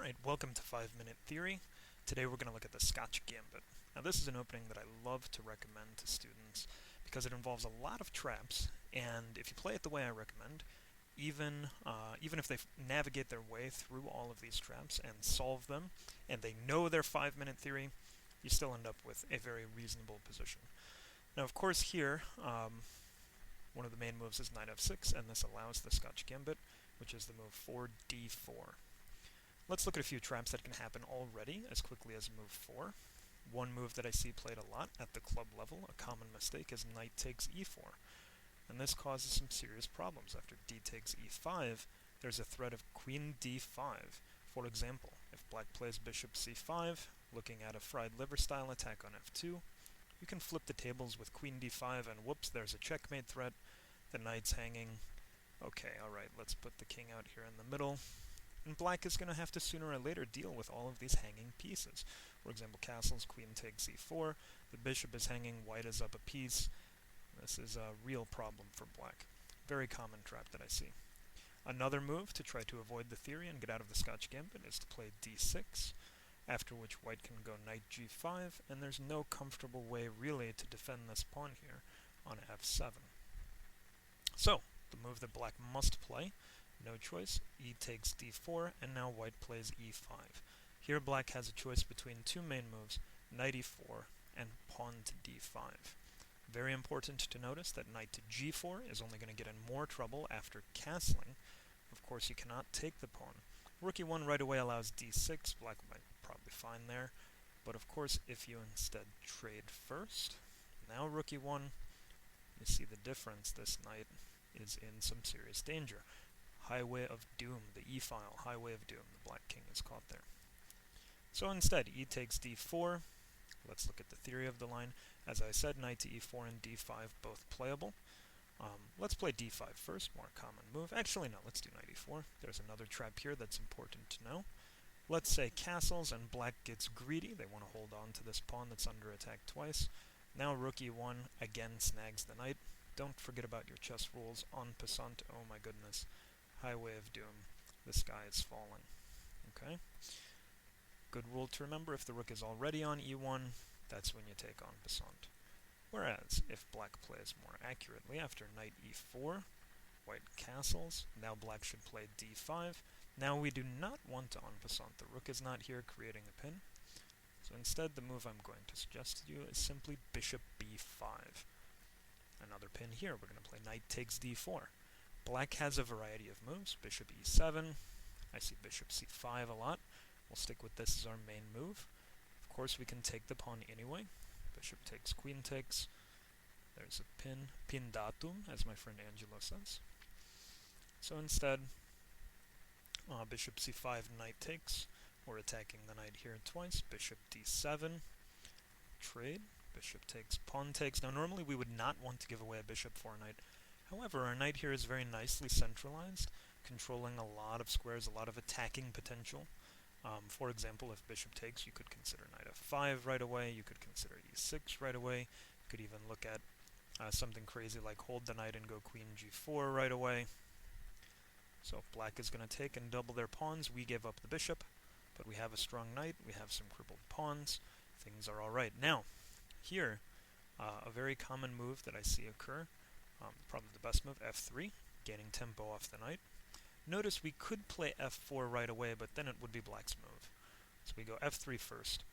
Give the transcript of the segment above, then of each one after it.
Alright, welcome to 5-Minute Theory. Today we're going to look at the Scotch Gambit. Now this is an opening that I love to recommend to students because it involves a lot of traps, and if you play it the way I recommend, even if they navigate their way through all of these traps and solve them, and they know their 5-minute theory, you still end up with a very reasonable position. Now of course here, one of the main moves is knight f6, and this allows the Scotch Gambit, which is the move 4d4. Let's look at a few traps that can happen already as quickly as move 4. One move that I see played a lot at the club level, a common mistake, is knight takes e4. And this causes some serious problems. After d takes e5, there's a threat of queen d5. For example, if black plays bishop c5, looking at a fried liver style attack on f2, you can flip the tables with queen d5 and whoops, there's a checkmate threat. The knight's hanging. Okay, alright, let's put the king out here in the middle. And black is going to have to sooner or later deal with all of these hanging pieces. For example, castles, queen takes e4, the bishop is hanging, white is up a piece. This is a real problem for black. Very common trap that I see. Another move to try to avoid the theory and get out of the Scotch Gambit is to play d6, after which white can go knight g5, and there's no comfortable way really to defend this pawn here on f7. So, the move that black must play, no choice, e takes d4, and now white plays e5. Here black has a choice between two main moves, knight e4 and pawn to d5. Very important to notice that knight to g4 is only going to get in more trouble after castling. Of course, you cannot take the pawn. Rook e1 right away allows d6, black might probably fine there, but of course if you instead trade first, now rook e1, you see the difference, this knight is in some serious danger. Highway of Doom, the e-file, Highway of Doom, the black king is caught there. So instead, e takes d4. Let's look at the theory of the line. As I said, knight to e4 and d5 both playable. Let's play d5 first, more common move. Actually, no, let's do knight e4. There's another trap here that's important to know. Let's say castles and black gets greedy. They want to hold on to this pawn that's under attack twice. Now rook e1 again snags the knight. Don't forget about your chess rules. En passant, oh my goodness. Highway of Doom. The sky is falling. Okay? Good rule to remember, if the rook is already on e1, that's when you take en passant. Whereas, if black plays more accurately, after knight e4, white castles, now black should play d5. Now we do not want to en passant. The rook is not here creating a pin. So instead, the move I'm going to suggest to you is simply bishop b5. Another pin here, we're going to play knight takes d4. Black has a variety of moves, bishop e7, I see bishop c5 a lot. We'll stick with this as our main move. Of course we can take the pawn anyway. Bishop takes, queen takes. There's a pin, pindatum, as my friend Angelo says. So instead, bishop c5, knight takes. We're attacking the knight here twice, bishop d7, trade, bishop takes, pawn takes. Now normally we would not want to give away a bishop for a knight. However, our knight here is very nicely centralized, controlling a lot of squares, a lot of attacking potential. For example, if bishop takes, you could consider knight f5 right away, you could consider e6 right away, you could even look at something crazy like hold the knight and go queen g4 right away. So if black is going to take and double their pawns, we give up the bishop, but we have a strong knight, we have some crippled pawns, things are alright. Now, here, a very common move that I see occur, probably the best move, f3, gaining tempo off the knight. Notice we could play f4 right away, but then it would be black's move. So we go f3 first.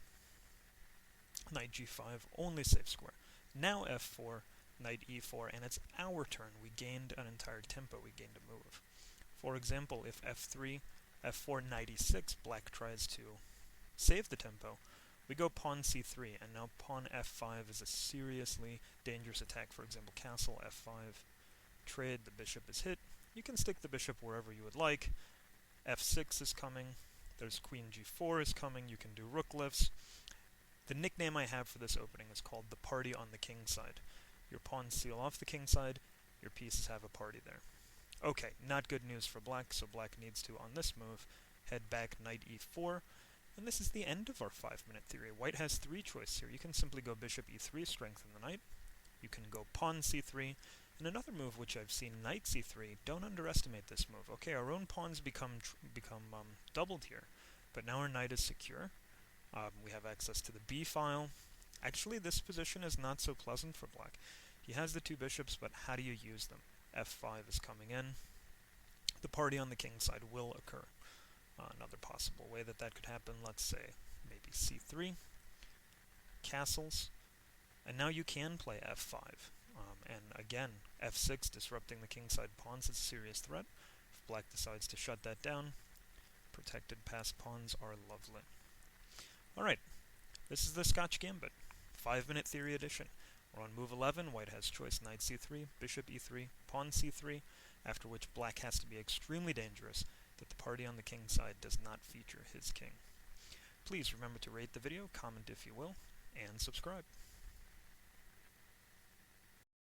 Knight g5, only safe square. Now f4, knight e4, and it's our turn. We gained an entire tempo, we gained a move. For example, if f3, f4, knight e6, black tries to save the tempo, we go pawn c3, and now pawn f5 is a seriously dangerous attack. For example, castle f5, trade, the bishop is hit. You can stick the bishop wherever you would like. f6 is coming. There's queen g4 is coming. You can do rook lifts. The nickname I have for this opening is called the party on the king side. Your pawns seal off the king side. Your pieces have a party there. Okay, not good news for black, so black needs to, on this move, head back knight e4. And this is the end of our 5-minute theory. White has three choices here. You can simply go bishop e3, strengthen the knight. You can go pawn c3, and another move which I've seen, knight c3. Don't underestimate this move. Okay, our own pawns become doubled here. But now our knight is secure. We have access to the b file. Actually, this position is not so pleasant for black. He has the two bishops, but how do you use them? f5 is coming in. The party on the king side will occur. Another possible way that could happen, let's say maybe c3, castles, and now you can play f5. And again, f6 disrupting the kingside pawns is a serious threat. If black decides to shut that down, protected passed pawns are lovely. Alright, this is the Scotch Gambit, 5-minute theory edition. We're on move 11, white has choice knight c3, bishop e3, pawn c3, after which black has to be extremely dangerous that the party on the king side does not feature his king. Please remember to rate the video, comment if you will, and subscribe.